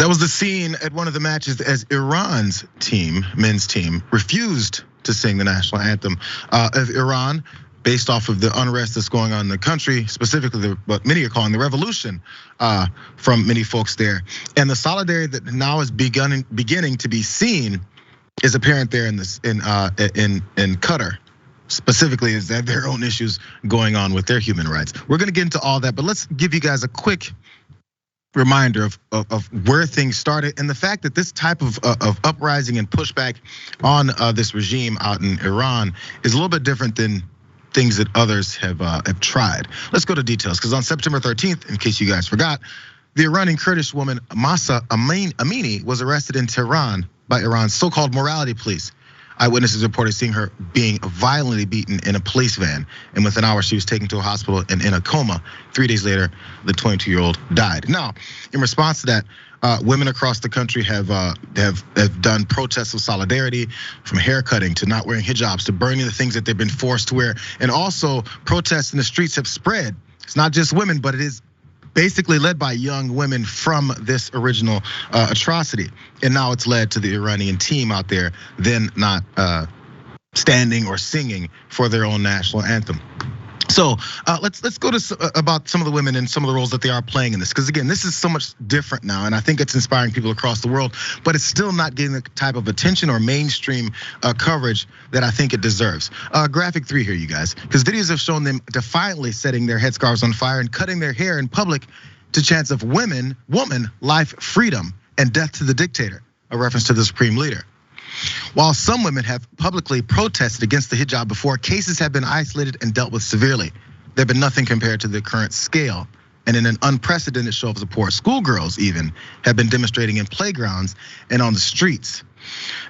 That was the scene at one of the matches as Iran's team, men's team, refused to sing the national anthem of Iran based off of the unrest that's going on in the country, specifically what many are calling the revolution from many folks there. And the solidarity that now is beginning to be seen is apparent there in Qatar. Specifically, is that their own issues going on with their human rights. We're gonna get into all that, but let's give you guys a quick reminder of where things started and the fact that this type of uprising and pushback on this regime out in Iran is a little bit different than things that others have tried. Let's go to details, because on September 13th, in case you guys forgot, the Iranian Kurdish woman Mahsa Amini was arrested in Tehran by Iran's so-called morality police. Eyewitnesses reported seeing her being violently beaten in a police van, and within hours she was taken to a hospital and in a coma. 3 days later, the 22-year-old died. Now, in response to that, women across the country have done protests of solidarity, from haircutting to not wearing hijabs to burning the things that they've been forced to wear, and also protests in the streets have spread. It's not just women, but it is basically led by young women from this original atrocity. And now it's led to the Iranian team out there then not standing or singing for their own national anthem. So let's go to about some of the women and some of the roles that they are playing in this, because again, this is so much different now, and I think it's inspiring people across the world, but it's still not getting the type of attention or mainstream coverage that I think it deserves. Graphic 3 here, you guys, because videos have shown them defiantly setting their headscarves on fire and cutting their hair in public to chants of woman, life, freedom, and death to the dictator, a reference to the supreme leader. While some women have publicly protested against the hijab before, cases have been isolated and dealt with severely. There've been nothing compared to the current scale. And in an unprecedented show of support, schoolgirls even have been demonstrating in playgrounds and on the streets.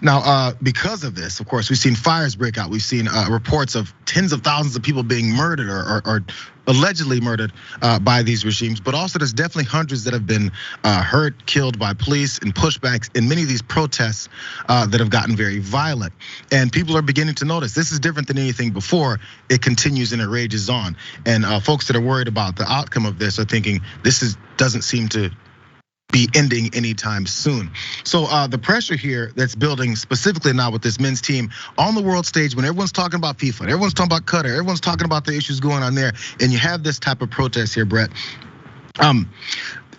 Now, because of this, of course, we've seen fires break out. We've seen reports of tens of thousands of people being murdered or allegedly murdered by these regimes, but also there's definitely hundreds that have been hurt, killed by police and pushbacks in many of these protests that have gotten very violent. And people are beginning to notice this is different than anything before. It continues and it rages on. And folks that are worried about the outcome of this are thinking this doesn't seem to be ending anytime soon. So the pressure here that's building specifically now with this men's team on the world stage, when everyone's talking about FIFA, everyone's talking about Qatar, everyone's talking about the issues going on there, and you have this type of protest here, Brett.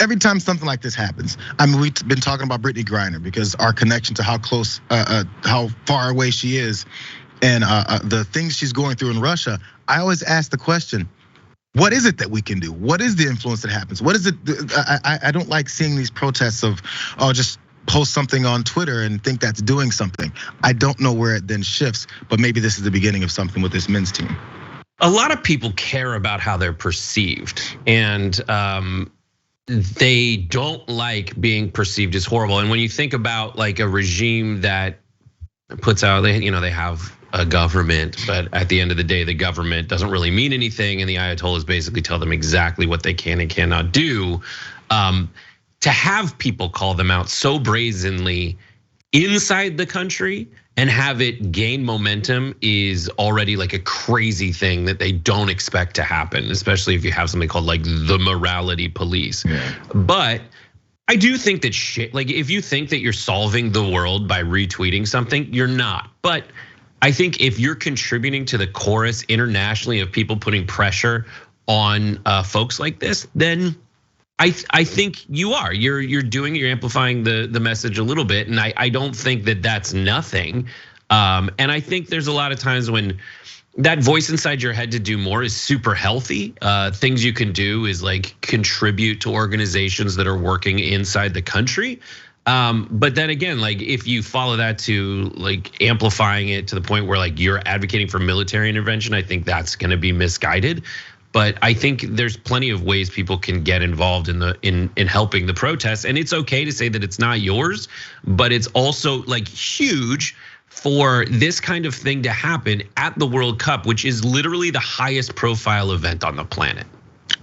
Every time something like this happens, I mean, we've been talking about Brittany Griner because our connection to how close, how far away she is, and the things she's going through in Russia. I always ask the question, what is it that we can do? What is the influence that happens? What is it? I don't like seeing these protests of, just post something on Twitter and think that's doing something. I don't know where it then shifts, but maybe this is the beginning of something with this men's team. A lot of people care about how they're perceived, and they don't like being perceived as horrible. And when you think about like a regime that puts out, they have a government, but at the end of the day, the government doesn't really mean anything, and the Ayatollahs basically tell them exactly what they can and cannot do. To have people call them out so brazenly inside the country and have it gain momentum is already like a crazy thing that they don't expect to happen, especially if you have something called like the morality police. Yeah. But I do think that like if you think that you're solving the world by retweeting something, you're not. But I think if you're contributing to the chorus internationally of people putting pressure on folks like this, then I think you are. You're amplifying the message a little bit, and I don't think that that's nothing. And I think there's a lot of times when that voice inside your head to do more is super healthy. Things you can do is like contribute to organizations that are working inside the country. But then again, like if you follow that to like amplifying it to the point where like you're advocating for military intervention, I think that's gonna be misguided. But I think there's plenty of ways people can get involved in helping the protests, and it's okay to say that it's not yours, but it's also like huge for this kind of thing to happen at the World Cup, which is literally the highest profile event on the planet.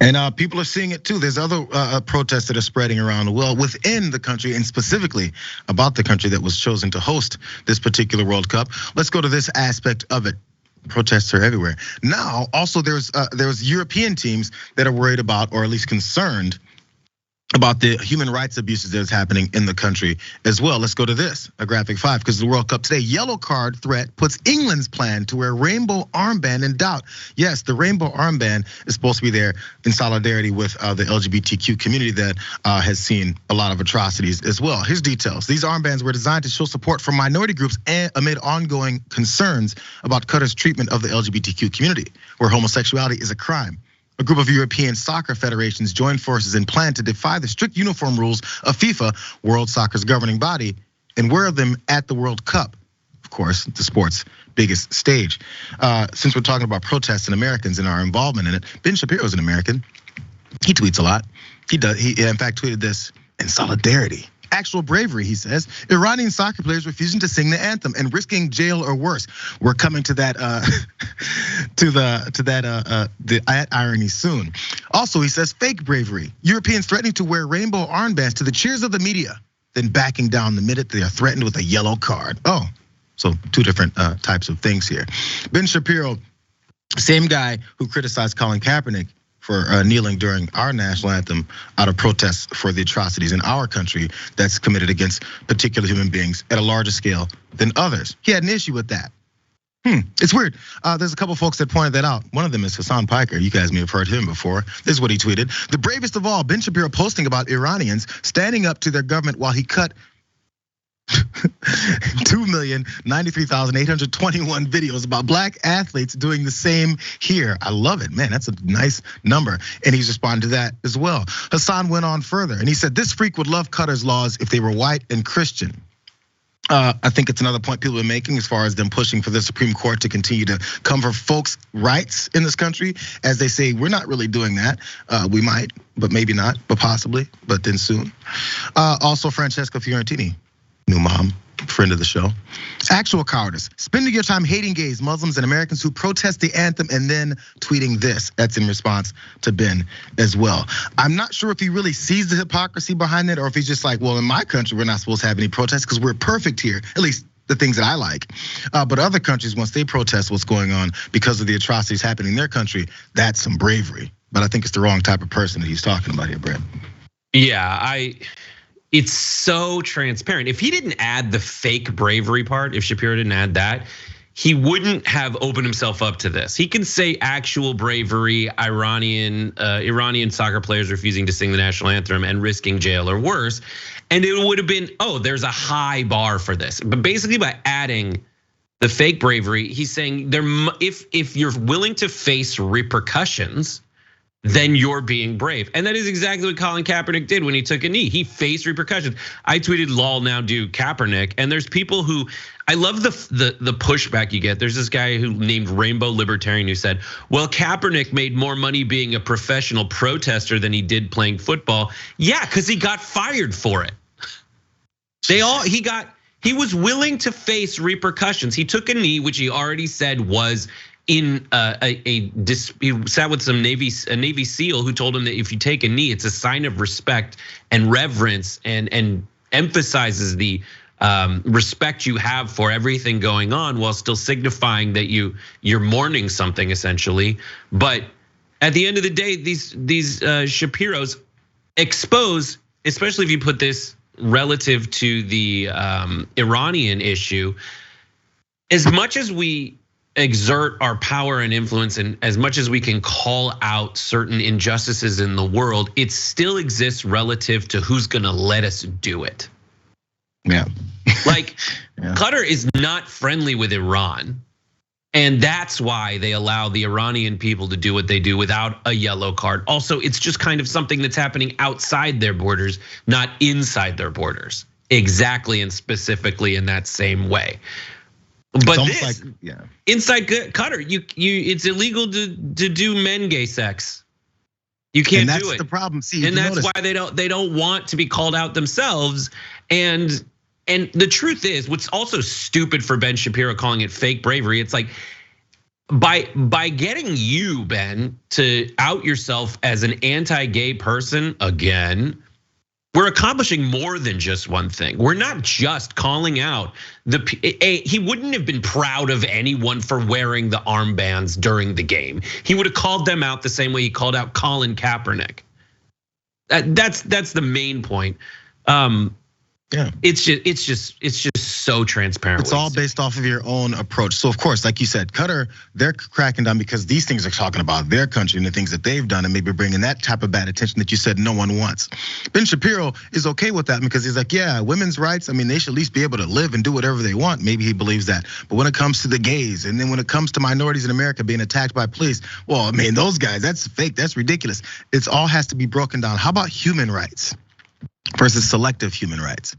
And people are seeing it too. There's other protests that are spreading around the world within the country, and specifically about the country that was chosen to host this particular World Cup. Let's go to this aspect of it. Protests are everywhere. Now, also there's European teams that are worried about, or at least concerned about the human rights abuses that's happening in the country as well. Let's go to this, a graphic 5, because the World Cup today. Yellow card threat puts England's plan to wear rainbow armband in doubt. Yes, the rainbow armband is supposed to be there in solidarity with the LGBTQ community that has seen a lot of atrocities as well. Here's details. These armbands were designed to show support for minority groups and amid ongoing concerns about Qatar's treatment of the LGBTQ community, where homosexuality is a crime. A group of European soccer federations joined forces and planned to defy the strict uniform rules of FIFA, World Soccer's governing body, and wear them at the World Cup. Of course, the sport's biggest stage. Since we're talking about protests and Americans and our involvement in it, Ben Shapiro is an American. He tweets a lot. He in fact tweeted this: in solidarity. Actual bravery, he says. Iranian soccer players refusing to sing the anthem and risking jail or worse. We're coming to that, the irony soon. Also, he says fake bravery. Europeans threatening to wear rainbow armbands to the cheers of the media, then backing down the minute they are threatened with a yellow card. Oh, so two different types of things here. Ben Shapiro, same guy who criticized Colin Kaepernick for kneeling during our national anthem out of protests for the atrocities in our country that's committed against particular human beings at a larger scale than others. He had an issue with that. It's weird. There's a couple folks that pointed that out. One of them is Hassan Piker. You guys may have heard him before. This is what he tweeted. The bravest of all, Ben Shapiro posting about Iranians standing up to their government while he cut 2,093,821 videos about black athletes doing the same here. I love it, man. That's a nice number. And he's responded to that as well. Hassan went on further and he said, this freak would love Qatar's laws if they were white and Christian. I think it's another point people are making as far as them pushing for the Supreme Court to continue to come for folks' rights in this country. As they say, we're not really doing that. We might, but maybe not, but possibly, but then soon. Also, Francesca Fiorentini, new mom, friend of the show. Actual cowardice, spending your time hating gays, Muslims, and Americans who protest the anthem and then tweeting this. That's in response to Ben as well. I'm not sure if he really sees the hypocrisy behind it or if he's just like, well, in my country, we're not supposed to have any protests because we're perfect here, at least the things that I like. But other countries, once they protest what's going on because of the atrocities happening in their country, that's some bravery. But I think it's the wrong type of person that he's talking about here, Brett. Yeah, it's so transparent. If he didn't add the fake bravery part, if Shapiro didn't add that, he wouldn't have opened himself up to this. He can say actual bravery, Iranian soccer players refusing to sing the national anthem and risking jail or worse. And it would have been, oh, there's a high bar for this. But basically by adding the fake bravery, he's saying if you're willing to face repercussions, then you're being brave. And that is exactly what Colin Kaepernick did when he took a knee. He faced repercussions. I tweeted lol now do Kaepernick. And there's people who, I love the pushback you get. There's this guy who named Rainbow Libertarian who said, well, Kaepernick made more money being a professional protester than he did playing football. Yeah, because he got fired for it. He was willing to face repercussions. He took a knee, which he already said was in he sat with a Navy SEAL who told him that if you take a knee, it's a sign of respect and reverence and emphasizes the respect you have for everything going on while still signifying that you're mourning something essentially. But at the end of the day, these Shapiros expose, especially if you put this relative to the Iranian issue, as much as we exert our power and influence, and as much as we can call out certain injustices in the world, it still exists relative to who's gonna let us do it. Yeah. Like Qatar is not friendly with Iran. And that's why they allow the Iranian people to do what they do without a yellow card. Also, it's just kind of something that's happening outside their borders, not inside their borders. Exactly and specifically in that same way. But this, inside Qatar, it's illegal to do men gay sex. You can't do it. That's the problem. See, and that's why they don't want to be called out themselves. And the truth is, what's also stupid for Ben Shapiro calling it fake bravery, it's like by getting you, Ben, to out yourself as an anti-gay person again, we're accomplishing more than just one thing. We're not just calling out he wouldn't have been proud of anyone for wearing the armbands during the game. He would have called them out the same way he called out Colin Kaepernick. That's the main point. Yeah, it's just so transparent. It's all based off of your own approach. So of course, like you said, Qatar, they're cracking down because these things are talking about their country and the things that they've done, and maybe bringing that type of bad attention that you said no one wants. Ben Shapiro is okay with that because he's like, yeah, women's rights. I mean, they should at least be able to live and do whatever they want. Maybe he believes that. But when it comes to the gays, and then when it comes to minorities in America being attacked by police, well, I mean, those guys, that's fake, that's ridiculous. It's all has to be broken down. How about human rights versus selective human rights?